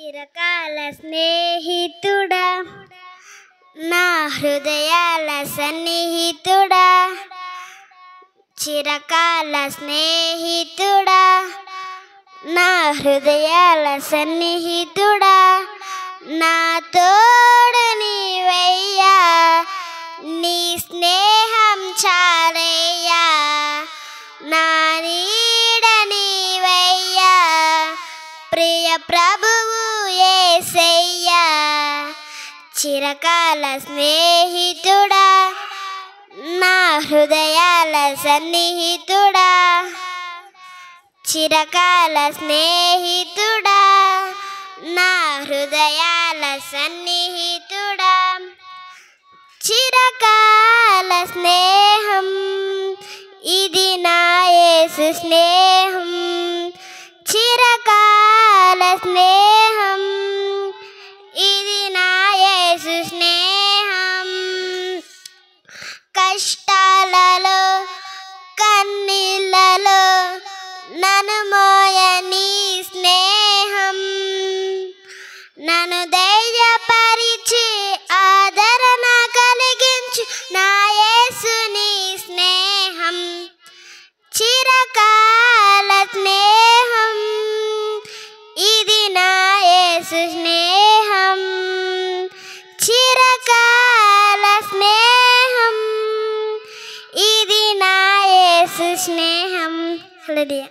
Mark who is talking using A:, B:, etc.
A: చిరకాల స్నేహితుడా నా హృదయాల సన్నిహితుడా, చిరకాల స్నేహితుడా నా హృదయాల సన్నిహితుడా, నా తోడు నీవయ్యా, నీ స్నేహం చాలయ్యా, నా నీడ నీవయ్యా, ప్రియ ప్రభువు యేసయ్యా. చిరకాల స్నేహితుడా నా హృదయాల సన్నిహితుడా, చిరకాల స్నేహితుడా నా హృదయాల సన్నిహితుడా, చిరకాల స్నేహం ఇది నా యేసు స్నేహం, చిరకాల స్నేహం ఇది నా యేసు స్నేహం. కష్టాలలో కన్నీళ్ళలో నన్ను మోయని స్నేహం, నన్ను ధైర్యపరిచి ఆదరణ కలిగించు నా యేసుని స్నేహం. చిరకాల స్నేహం ఇది నా యేసు స్నేహం, చిరకాల స్నేహం ఇది నా యేసు స్నేహం. హల్లెలూయా.